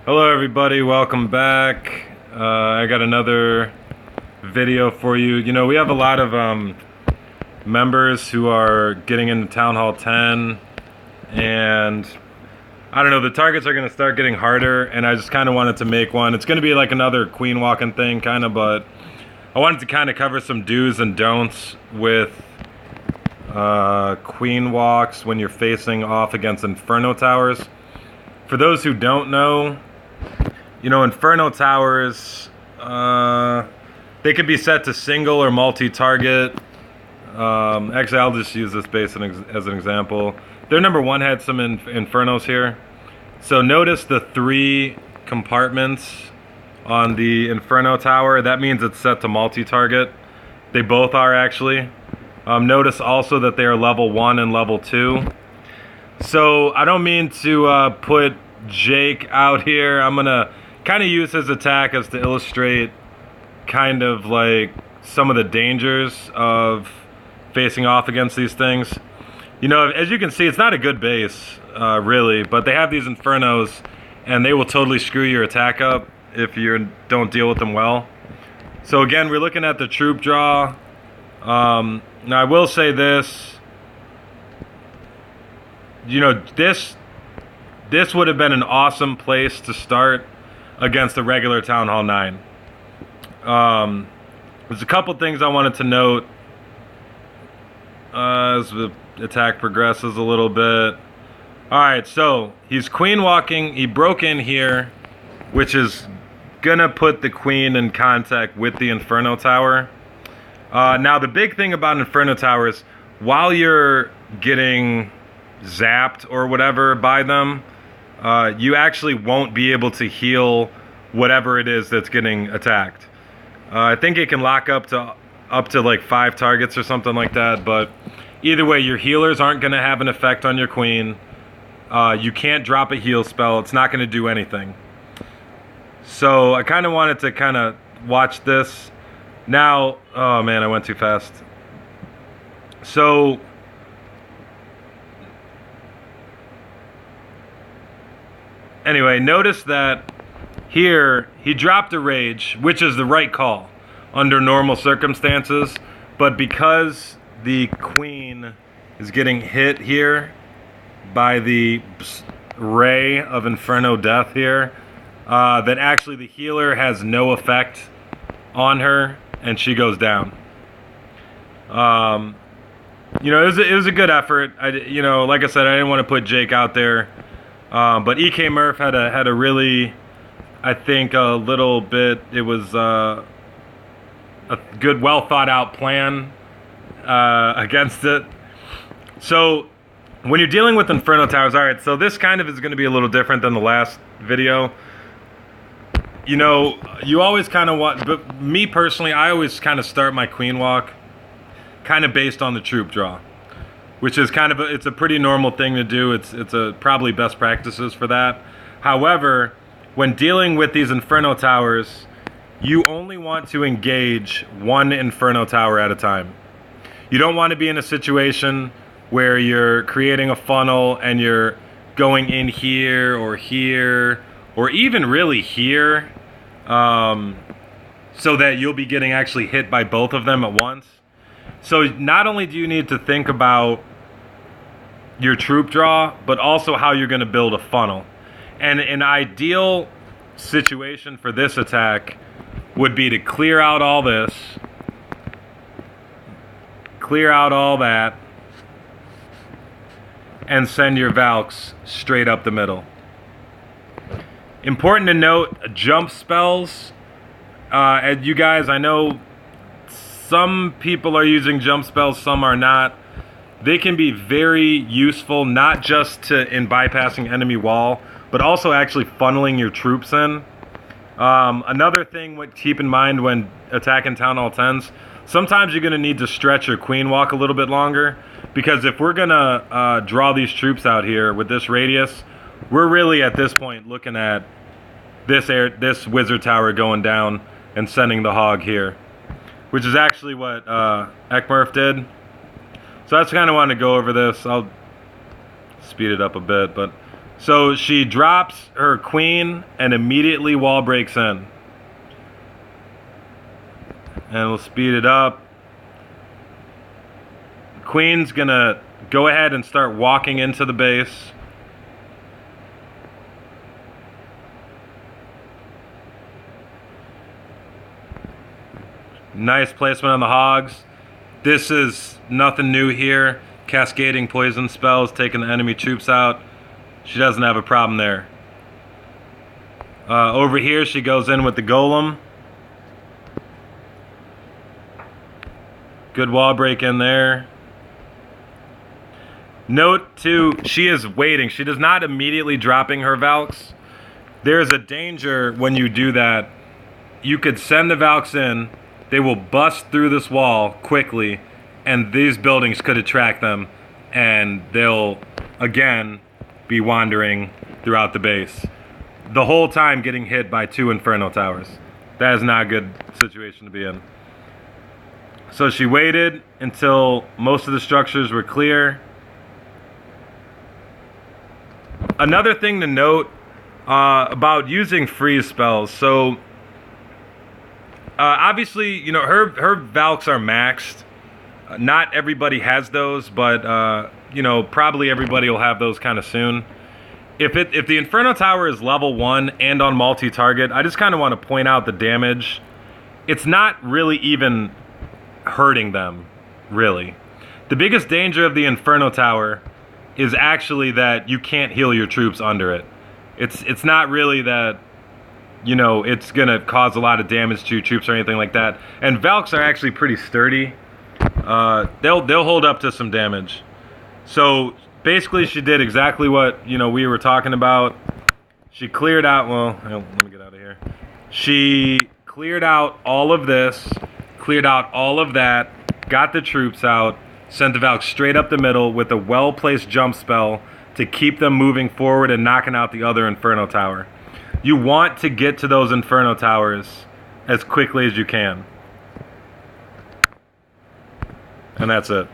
Hello everybody, welcome back. I got another video for you. You know, we have a lot of members who are getting into Town Hall 10, and I don't know, the targets are going to start getting harder, and I just kind of wanted to make one. It's going to be like another queen walking thing, kind of, but I wanted to kind of cover some do's and don'ts with queen walks when you're facing off against Inferno towers. For those who don't know, you know, Inferno towers, they could be set to single or multi-target. Actually, I'll just use this base as an example. Their number one had some Infernos here. So notice the 3 compartments on the Inferno tower. That means it's set to multi-target. They both are actually. Notice also that they are level 1 and level 2. So I don't mean to put Jake out here. I'm gonna kind of use his attack as to illustrate kind of like some of the dangers of facing off against these things. You know, as you can see, it's not a good base, really, but they have these Infernos, and they will totally screw your attack up if you don't deal with them well. So again, we're looking at the troop draw. Now I will say this. You know, this would have been an awesome place to start against the regular Town Hall 9. There's a couple things I wanted to note as the attack progresses a little bit. Alright, so he's queen walking. He broke in here, which is gonna put the queen in contact with the Inferno tower. Now, the big thing about Inferno tower is while you're getting zapped or whatever by them, you actually won't be able to heal whatever it is that's getting attacked. I think it can lock up to like 5 targets or something like that, but either way, your healers aren't going to have an effect on your queen. You can't drop a heal spell. It's not going to do anything. So I kind of wanted to kind of watch this. Now, oh man, I went too fast. So anyway, notice that here he dropped a rage, which is the right call under normal circumstances, but because the queen is getting hit here by the ray of Inferno death here, that actually the healer has no effect on her and she goes down. You know, it was a good effort. You know, like I said, I didn't want to put Jake out there. But EK Murph had a really, I think, a little bit, it was a good, well thought out plan against it. So when you're dealing with Inferno towers, alright, so this kind of is going to be a little different than the last video. You know, you always kind of want, but me personally, I always kind of start my queen walk kind of based on the troop draw, which is kind of it's a pretty normal thing to do. It's probably best practices for that. However, when dealing with these Inferno towers, you only want to engage 1 Inferno tower at a time. You don't want to be in a situation where you're creating a funnel and you're going in here or even really here, so that you'll be getting actually hit by both of them at once. So not only do you need to think about your troop draw, but also how you're going to build a funnel. And an ideal situation for this attack would be to clear out all this, clear out all that, and send your Valks straight up the middle. Important to note, jump spells. And you guys, I know some people are using jump spells, some are not. They can be very useful, not just in bypassing enemy wall, but also actually funneling your troops in. Another thing to keep in mind when attacking Town Hall 10s, sometimes you're going to need to stretch your queen walk a little bit longer, because if we're going to draw these troops out here with this radius, we're really at this point looking at this wizard tower going down and sending the hog here, which is actually what Ekmurf did. So that's kind of wanted to go over this. I'll speed it up a bit, but So she drops her queen and immediately wall breaks in. And we'll speed it up. Queen's gonna go ahead and start walking into the base. Nice placement on the hogs. This is nothing new here. Cascading poison spells, taking the enemy troops out. She doesn't have a problem there. Over here, she goes in with the golem. Good wall break in there. Note too, she is waiting. She does not immediately dropping her Valks. There's a danger when you do that. You could send the Valks in. They will bust through this wall quickly, and these buildings could attract them, and they'll, again, be wandering throughout the base. The whole time getting hit by 2 Inferno towers. That is not a good situation to be in. So she waited until most of the structures were clear. Another thing to note about using freeze spells. So obviously, you know, her Valks are maxed. Not everybody has those, but you know, probably everybody will have those kind of soon. If the Inferno Tower is level 1 and on multi-target, I just kind of want to point out the damage. It's not really even hurting them, really. The biggest danger of the Inferno Tower is actually that you can't heal your troops under it. It's not really that, you know, it's gonna cause a lot of damage to your troops or anything like that. And Valks are actually pretty sturdy. They'll hold up to some damage. So basically, she did exactly what, you know, we were talking about. She cleared out. Well, let me get out of here. She cleared out all of this, cleared out all of that, got the troops out, sent the Valks straight up the middle with a well-placed jump spell to keep them moving forward and knocking out the other Inferno Tower. You want to get to those Inferno Towers as quickly as you can. And that's it.